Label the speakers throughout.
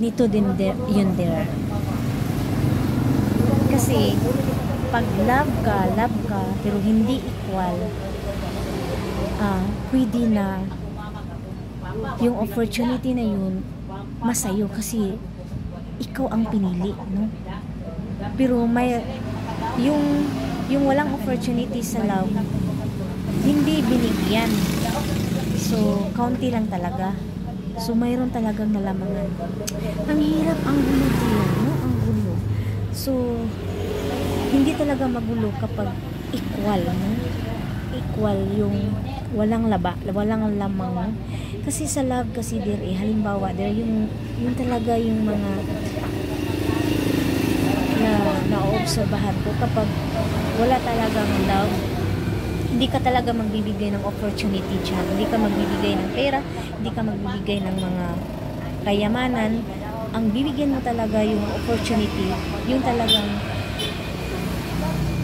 Speaker 1: nito din yun there. Kasi pag love ka pero hindi equal, pwede na yung opportunity na yun masayo kasi ikaw ang pinili, no? Pero may yung walang opportunity sa love, hindi binigyan. So, kaunti lang talaga. So, mayroon talagang nalamangan. Ang hirap, ang gulo din, no? Ang gulo. So, hindi talaga magulo kapag equal, no? Equal yung walang lamang. Kasi sa love kasi halimbawa yung talaga yung mga naobserbahan ko kapag wala talagang love, hindi ka talaga magbibigay ng opportunity dyan. Hindi ka magbibigay ng pera, hindi ka magbibigay ng mga kayamanan. Ang bibigyan mo talaga yung opportunity, yung talagang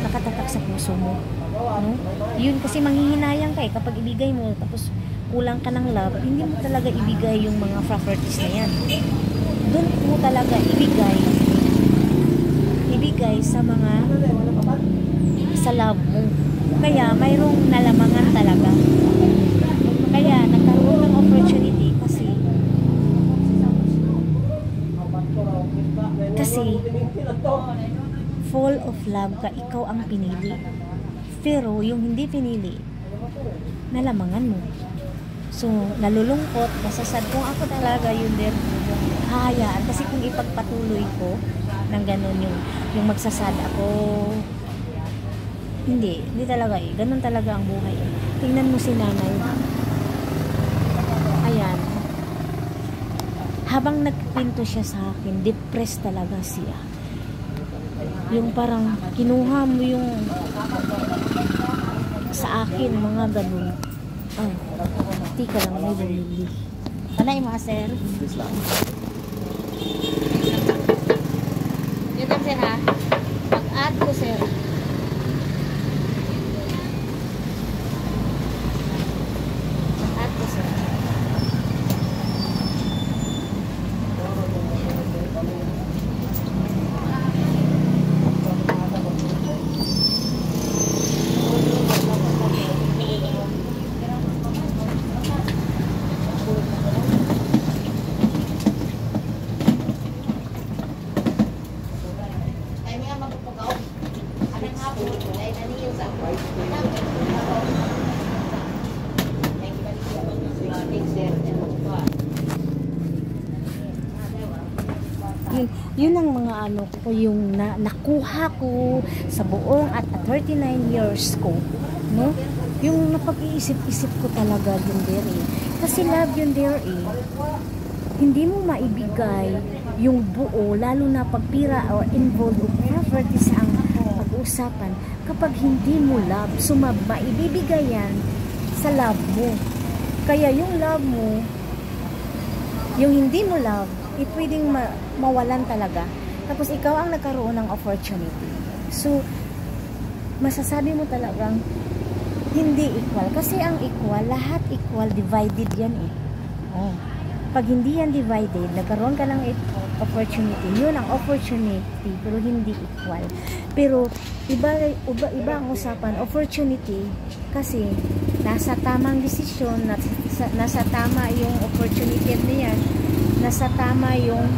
Speaker 1: nakatatak sa puso mo, no? Yun kasi manghihinayang ka kapag ibigay mo tapos kulang ka ng love, hindi mo talaga ibigay yung mga properties na yan. Doon mo talaga ibigay sa mga sa love mo. Kaya mayroong nalamangan talaga. Kaya nagkaroon ng opportunity kasi full of love ka, ikaw ang pinili. Pero yung hindi pinili, nalamangan mo. So, nalulungkot, masasad kung ako talaga yun din, hahayaan. Kasi kung ipagpatuloy ko ng ganun yung magsasad ako, hindi talaga ganun talaga ang buhay. Tingnan mo si nanay. Ayan. Habang nagpinto siya sa akin, depressed talaga siya. Yung parang kinuha mo yung sa akin, mga ganun. Tika lang, may bumili. Panay mga sir. Yun lang sir ha. Pag-add ko sir. Pag-add ko sir. Yun ang mga ano ko, yung nakuha ko sa buong at 39 years ko, no? Yung napag-iisip-isip ko talaga yun there kasi love yun there hindi mo maibigay yung buo, lalo na pagpira or involved o properties ang pag-uusapan kapag hindi mo love. So maibibigay yan sa love mo. Kaya yung love mo, yung hindi mo love, pwedeng mawalan talaga. Tapos ikaw ang nagkaroon ng opportunity. So, masasabi mo talagang hindi equal. Kasi ang equal, lahat equal, divided yan Pag hindi yan divided, nagkaroon ka ng opportunity. Yun ang opportunity, pero hindi equal. Pero, iba ang usapan. Opportunity, kasi nasa tamang desisyon, nasa tama yung opportunity na yan, nasa tama yung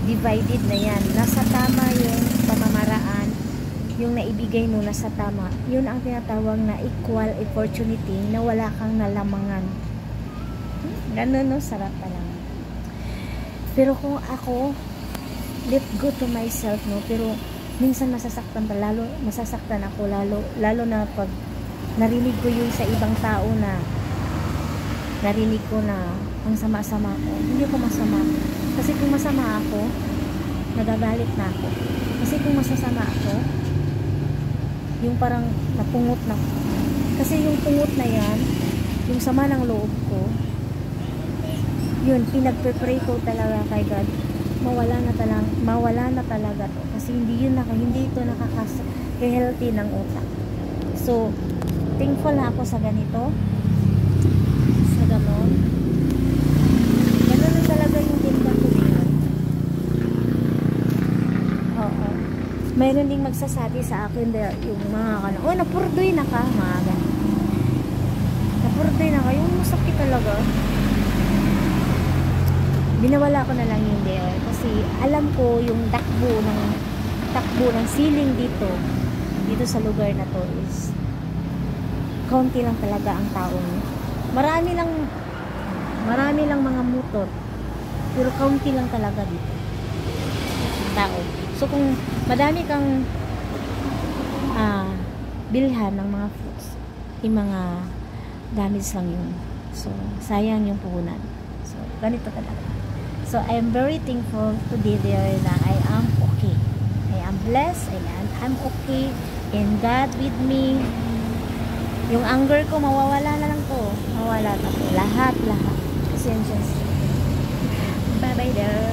Speaker 1: divided na yan, nasa tama yung pamamaraan, yung naibigay mo nasa tama. Yun ang tinatawag na equal opportunity na wala kang nalamangan. Ganun, no? Sarap pa lang. Pero kung ako, let go to myself, no? Pero minsan masasaktan pa, masasaktan ako lalo na pag narinig ko yun sa ibang tao na narinig ko na ang sama-sama ko. Hindi ko masama. Kasi kung masama ako, nagagalit na ako. Kasi kung masasama ako, yung parang napungot na ako. Kasi yung pungot na yan, yung sama ng loob ko, yun, pinagpe-pray ko talaga kay God, mawala na talaga to. Kasi hindi ito nakaka-healthy ng utak. So, thankful na ako sa ganito. Sa ganon. Ganun na talaga yung tinda ko din. mayroon ding magsasabi sa akin there, yung mga oh, napurdoy na ka, mga ganun. Napurdoy na ka, yung masakit talaga. Binawala ko na lang yung there kasi alam ko yung takbo ng ceiling dito sa lugar na to is kaunti lang talaga ang taong. Marami lang mga motor, pero kaunti lang talaga dito tao. So kung madami kang bilhan ng mga fruits, yung mga damage lang yun. So sayang yung puhunan. So ganito talaga. So I am very thankful today there na I am okay. I am blessed and I'm okay, and God with me. Yung anger ko mawawala na lang to. Mawawala na to. Lahat. Kasi bye bye there.